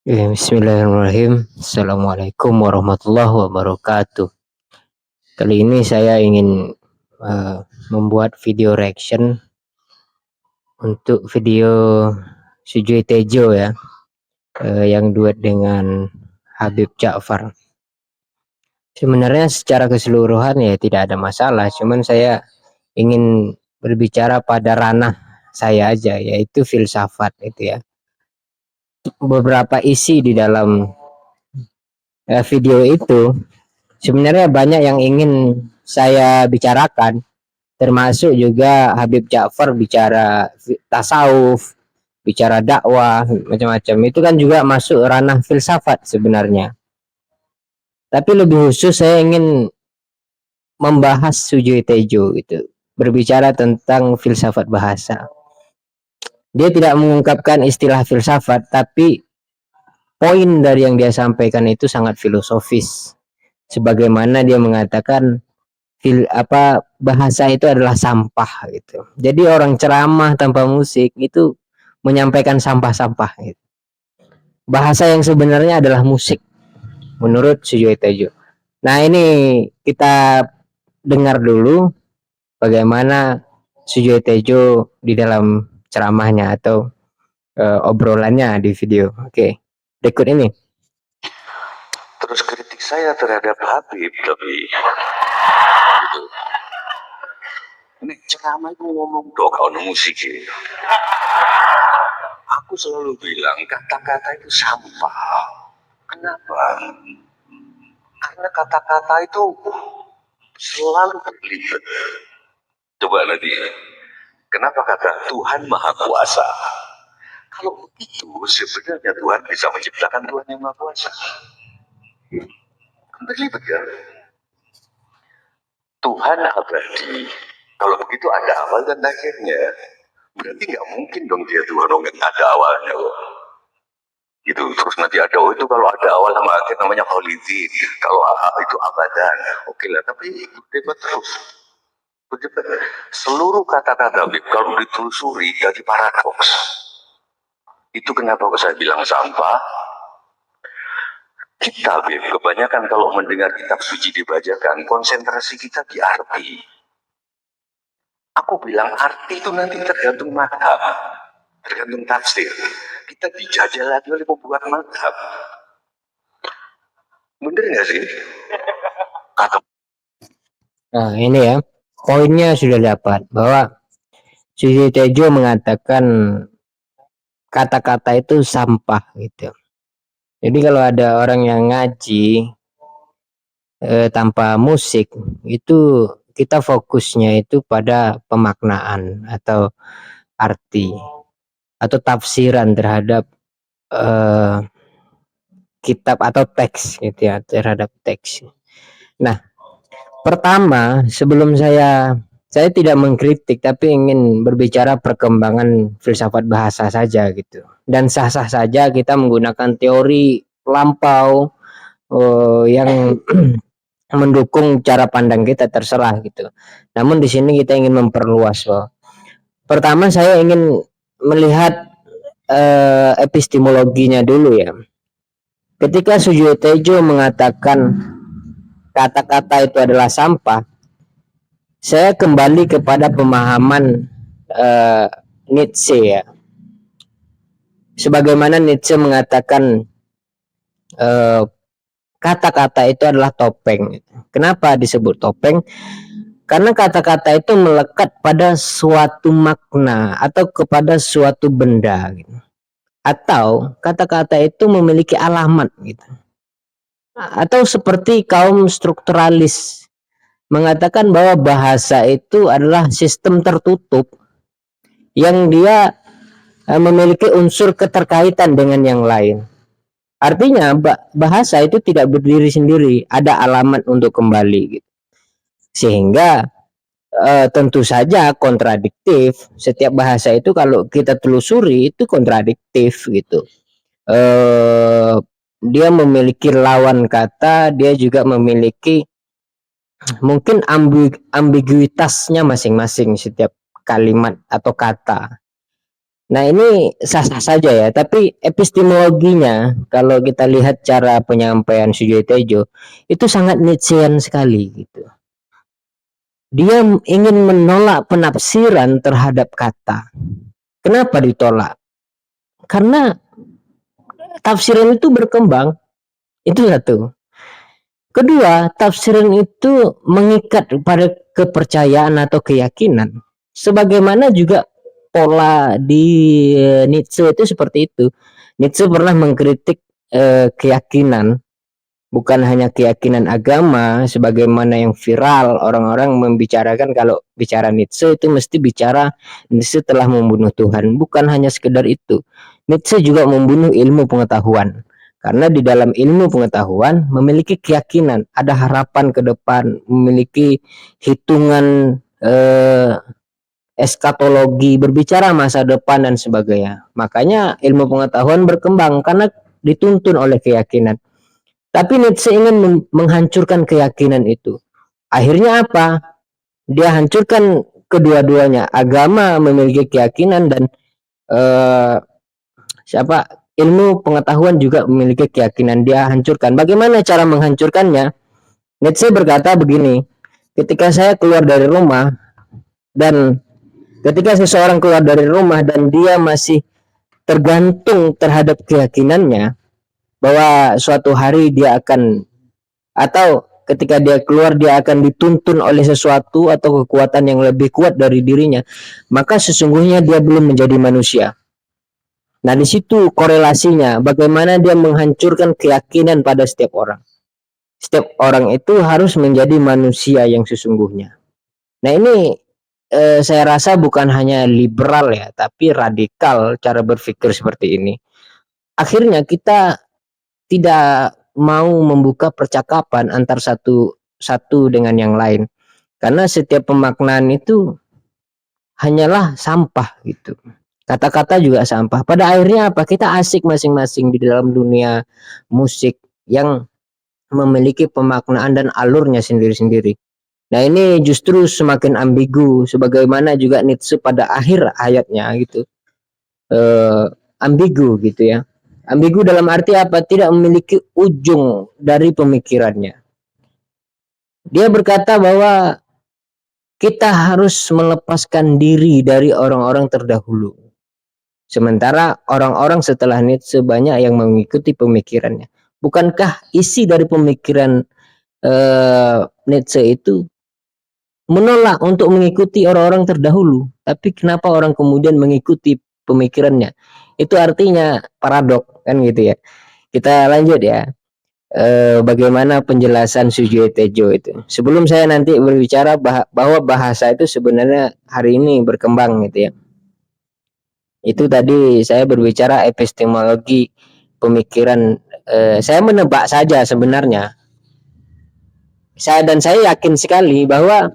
Bismillahirrahmanirrahim. Assalamualaikum warahmatullahi wabarakatuh. Kali ini saya ingin membuat video reaction untuk video Sujoy Tejo ya, yang duet dengan Habib Ja'far. Sebenarnya secara keseluruhan ya tidak ada masalah, cuman saya ingin berbicara pada ranah saya aja, yaitu filsafat itu ya. Beberapa isi di dalam video itu sebenarnya banyak yang ingin saya bicarakan, termasuk juga Habib Ja'far bicara tasawuf, bicara dakwah, macam-macam. Itu kan juga masuk ranah filsafat sebenarnya. Tapi lebih khusus saya ingin membahas Sujoy Tejo gitu, berbicara tentang filsafat bahasa. Dia tidak mengungkapkan istilah filsafat, tapi poin dari yang dia sampaikan itu sangat filosofis. Sebagaimana dia mengatakan bahasa itu adalah sampah gitu. Jadi orang ceramah tanpa musik itu menyampaikan sampah-sampah gitu. Bahasa yang sebenarnya adalah musik menurut Sujoy Tejo. Nah, ini kita dengar dulu bagaimana Sujoy Tejo di dalam ceramahnya atau obrolannya di video. Oke. Berikut ini. Terus kritik saya terhadap Habib tapi gitu. Ini ceramah itu ngomong dong kalau musik ini. Aku selalu bilang kata-kata itu sampah. Kenapa? Karena kata-kata itu selalu terlibat. Coba nanti, kenapa kata Tuhan Maha Kuasa? Kalau begitu sebenarnya Tuhan bisa menciptakan Tuhan yang Maha Kuasa. Terlibat kan? Tuhan abadi. Kalau begitu ada awal dan akhirnya. Berarti nggak mungkin dong dia Tuhan nggak ada awalnya loh. Gitu. Terus nanti ada itu kalau ada awal sama akhir namanya kholidin. Kalau itu abadan. Oke lah, tapi debat terus. Berdebat. Seluruh kata-kata kalau ditelusuri jadi paradoks. Itu kenapa saya bilang sampah. Kita kebanyakan kalau mendengar kitab suci dibacakan, konsentrasi kita di arti. Aku bilang arti itu nanti tergantung madhab, tergantung tafsir. Kita dijajah lagi oleh pembuat madhab. Bener nggak sih? Nah, ini ya, poinnya sudah dapat bahwa Sujoy Tejo mengatakan kata-kata itu sampah gitu. Jadi kalau ada orang yang ngaji tanpa musik, itu kita fokusnya itu pada pemaknaan atau arti atau tafsiran terhadap kitab atau teks gitu ya, terhadap teks. Nah, pertama sebelum saya tidak mengkritik tapi ingin berbicara perkembangan filsafat bahasa saja gitu. Dan sah-sah saja kita menggunakan teori lampau yang mendukung cara pandang kita, terserah gitu. Namun di sini kita ingin memperluas loh. Pertama saya ingin melihat epistemologinya dulu ya. Ketika Sujoy Tejo mengatakan kata-kata itu adalah sampah, saya kembali kepada pemahaman Nietzsche ya. Sebagaimana Nietzsche mengatakan kata-kata itu adalah topeng. Kenapa disebut topeng? Karena kata-kata itu melekat pada suatu makna atau kepada suatu benda gitu. Atau kata-kata itu memiliki alamat gitu. Atau seperti kaum strukturalis mengatakan bahwa bahasa itu adalah sistem tertutup yang dia memiliki unsur keterkaitan dengan yang lain. Artinya bahasa itu tidak berdiri sendiri, ada alamat untuk kembali gitu. Sehingga tentu saja kontradiktif. Setiap bahasa itu kalau kita telusuri itu kontradiktif gitu. Dia memiliki lawan kata, dia juga memiliki mungkin ambiguitasnya masing-masing setiap kalimat atau kata. Nah ini sah-sah saja ya, tapi epistemologinya kalau kita lihat cara penyampaian Sujoyo Tejo itu sangat Nietzschean sekali gitu. Dia ingin menolak penafsiran terhadap kata. Kenapa ditolak? Karena tafsiran itu berkembang, itu satu. Kedua, tafsiran itu mengikat pada kepercayaan atau keyakinan. Sebagaimana juga pola di Nietzsche itu seperti itu. Nietzsche pernah mengkritik keyakinan, bukan hanya keyakinan agama, sebagaimana yang viral orang-orang membicarakan kalau bicara Nietzsche itu mesti bicara Nietzsche telah membunuh Tuhan. Bukan hanya sekedar itu. Nietzsche juga membunuh ilmu pengetahuan. Karena di dalam ilmu pengetahuan memiliki keyakinan, ada harapan ke depan, memiliki hitungan eskatologi, berbicara masa depan dan sebagainya. Makanya ilmu pengetahuan berkembang karena dituntun oleh keyakinan. Tapi Nietzsche ingin menghancurkan keyakinan itu. Akhirnya apa? Dia hancurkan kedua-duanya. Agama memiliki keyakinan dan eh, ilmu pengetahuan juga memiliki keyakinan. Dia hancurkan. Bagaimana cara menghancurkannya? Nietzsche berkata begini, ketika saya keluar dari rumah dan ketika seseorang keluar dari rumah dan dia masih tergantung terhadap keyakinannya bahwa suatu hari dia akan, atau ketika dia keluar dia akan dituntun oleh sesuatu atau kekuatan yang lebih kuat dari dirinya, maka sesungguhnya dia belum menjadi manusia. Nah, di situ korelasinya bagaimana dia menghancurkan keyakinan pada setiap orang. Setiap orang itu harus menjadi manusia yang sesungguhnya. Nah, ini saya rasa bukan hanya liberal ya, tapi radikal cara berpikir seperti ini. Akhirnya kita tidak mau membuka percakapan antar satu dengan yang lain. Karena setiap pemaknaan itu hanyalah sampah gitu. Kata-kata juga sampah. Pada akhirnya apa? Kita asik masing-masing di dalam dunia musik yang memiliki pemaknaan dan alurnya sendiri-sendiri. Nah ini justru semakin ambigu, sebagaimana juga Nietzsche pada akhir ayatnya gitu, ambigu gitu ya. Ambigu dalam arti apa? Tidak memiliki ujung dari pemikirannya. Dia berkata bahwa kita harus melepaskan diri dari orang-orang terdahulu. Sementara orang-orang setelah Nietzsche banyak yang mengikuti pemikirannya. Bukankah isi dari pemikiran Nietzsche itu menolak untuk mengikuti orang-orang terdahulu, tapi kenapa orang kemudian mengikuti pemikirannya? Itu artinya paradok kan gitu ya. Kita lanjut ya. Bagaimana penjelasan Sujoyo Tejo itu. Sebelum saya nanti berbicara bahwa bahasa itu sebenarnya hari ini berkembang gitu ya. Itu tadi saya berbicara epistemologi pemikiran. Saya menebak saja sebenarnya. Saya yakin sekali bahwa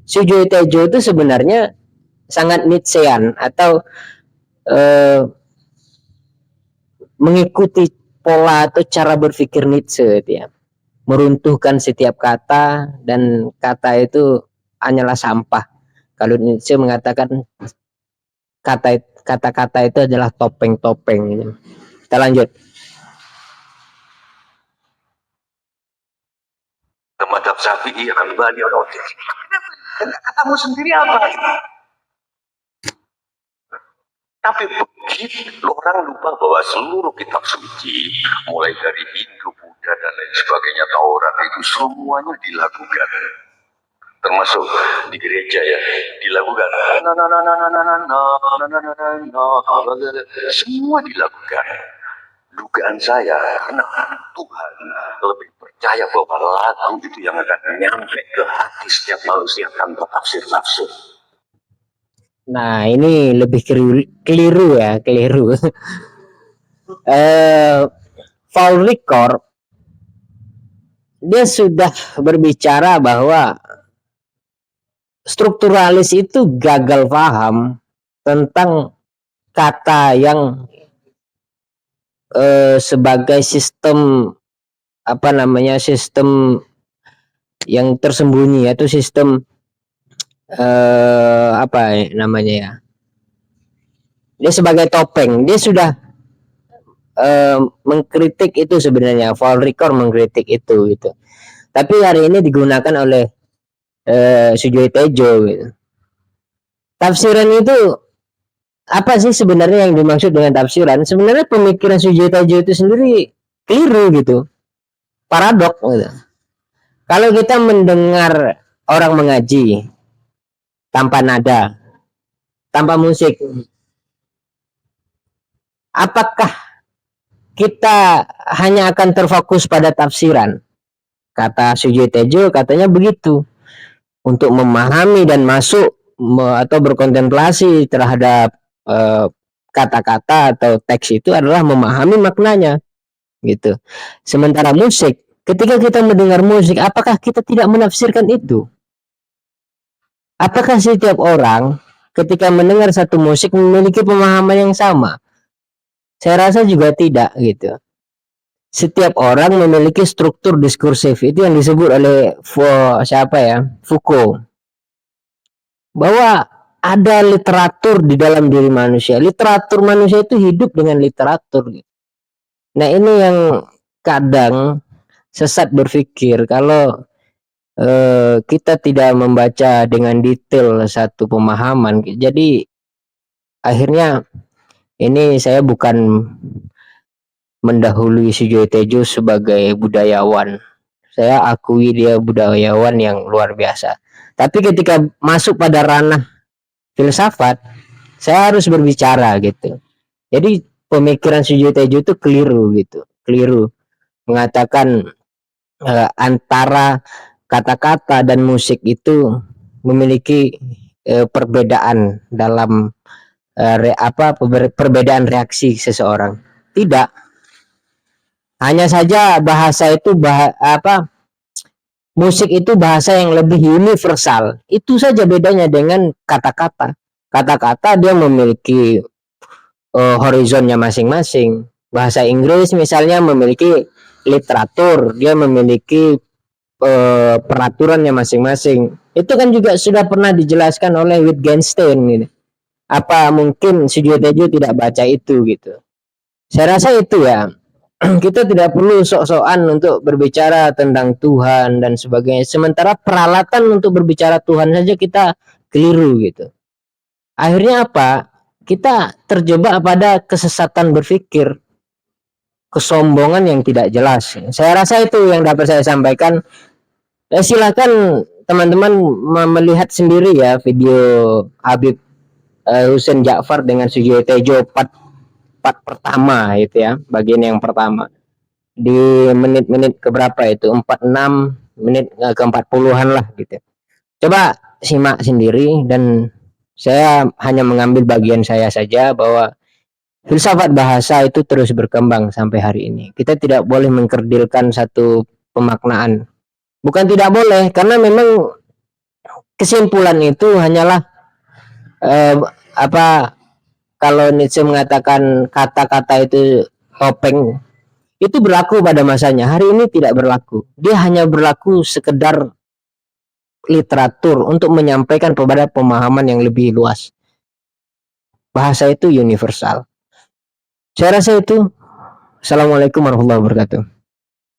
Sujoyo Tejo itu sebenarnya sangat Nietzschean atau mengikuti pola atau cara berpikir Nietzsche gitu ya. Meruntuhkan setiap kata dan kata itu hanyalah sampah. Kalau Nietzsche mengatakan kata-kata itu adalah topeng-topeng gitu. Kita lanjut. Madhab Syafi'i, Hambali, Roti. Katamu sendiri apa? Tapi begitu orang lupa bahwa seluruh kitab suci, mulai dari Hindu, Buddha, dan lain sebagainya, Taurat itu semuanya dilakukan. Termasuk di gereja ya, dilakukan. Semua dilakukan. Dugaan saya, karena Tuhan lebih percaya bahwa lagu itu yang akan nyampe ke hati setiap manusia tanpa tafsir-tafsir. Nah ini lebih keliru ya, keliru. Paul Ricoeur dia sudah berbicara bahwa strukturalis itu gagal paham tentang kata yang sebagai sistem sistem yang tersembunyi, yaitu sistem apa namanya ya, Dia sebagai topeng, dia sudah mengkritik itu sebenarnya, Paul Ricoeur mengkritik itu gitu. Tapi hari ini digunakan oleh Sujoyo Tejo gitu. Tafsiran itu apa sih sebenarnya yang dimaksud dengan tafsiran? Sebenarnya pemikiran Sujoyo Tejo itu sendiri keliru gitu, paradok gitu. Kalau kita mendengar orang mengaji tanpa nada, tanpa musik, apakah kita hanya akan terfokus pada tafsiran? Kata Sujoyo Tejo katanya begitu. Untuk memahami dan masuk atau berkontemplasi terhadap kata-kata atau teks itu adalah memahami maknanya gitu. Sementara musik, ketika kita mendengar musik, apakah kita tidak menafsirkan itu? Apakah setiap orang ketika mendengar satu musik memiliki pemahaman yang sama? Saya rasa juga tidak gitu. Setiap orang memiliki struktur diskursif, itu yang disebut oleh Foucault, bahwa ada literatur di dalam diri manusia. Literatur manusia itu hidup dengan literatur. Nah, ini yang kadang sesat berpikir kalau kita tidak membaca dengan detail satu pemahaman. Jadi akhirnya ini saya bukan mendahului Sujoyo Tejo sebagai budayawan. Saya akui dia budayawan yang luar biasa. Tapi ketika masuk pada ranah filsafat, saya harus berbicara gitu. Jadi pemikiran Sujoyo Tejo itu keliru gitu, keliru mengatakan antara kata-kata dan musik itu memiliki perbedaan dalam perbedaan reaksi seseorang. Tidak, hanya saja bahasa itu musik itu bahasa yang lebih universal. Itu saja bedanya dengan kata-kata. Kata-kata dia memiliki horizonnya masing-masing. Bahasa Inggris misalnya memiliki literatur, dia memiliki peraturannya masing-masing. Itu kan juga sudah pernah dijelaskan oleh Wittgenstein gitu. Apa mungkin Sujoyo Tejo tidak baca itu gitu. Saya rasa itu ya. Kita tidak perlu sok-sokan untuk berbicara tentang Tuhan dan sebagainya. Sementara peralatan untuk berbicara Tuhan saja kita keliru gitu. Akhirnya apa? Kita terjebak pada kesesatan berpikir, kesombongan yang tidak jelas. Saya rasa itu yang dapat saya sampaikan. Silakan teman-teman melihat sendiri ya video Habib Hussein Ja'far dengan Sujoyo Tejo part pertama itu ya, bagian yang pertama. Di menit-menit keberapa itu? 46 menit ke 40-an lah gitu. Coba simak sendiri dan saya hanya mengambil bagian saya saja bahwa filsafat bahasa itu terus berkembang sampai hari ini. Kita tidak boleh mengkerdilkan satu pemaknaan. Bukan tidak boleh, karena memang kesimpulan itu hanyalah kalau Nietzsche mengatakan kata-kata itu topeng, itu berlaku pada masanya. Hari ini tidak berlaku. Dia hanya berlaku sekedar literatur untuk menyampaikan kepada pemahaman yang lebih luas. Bahasa itu universal. Saya rasa itu. Assalamualaikum warahmatullahi wabarakatuh.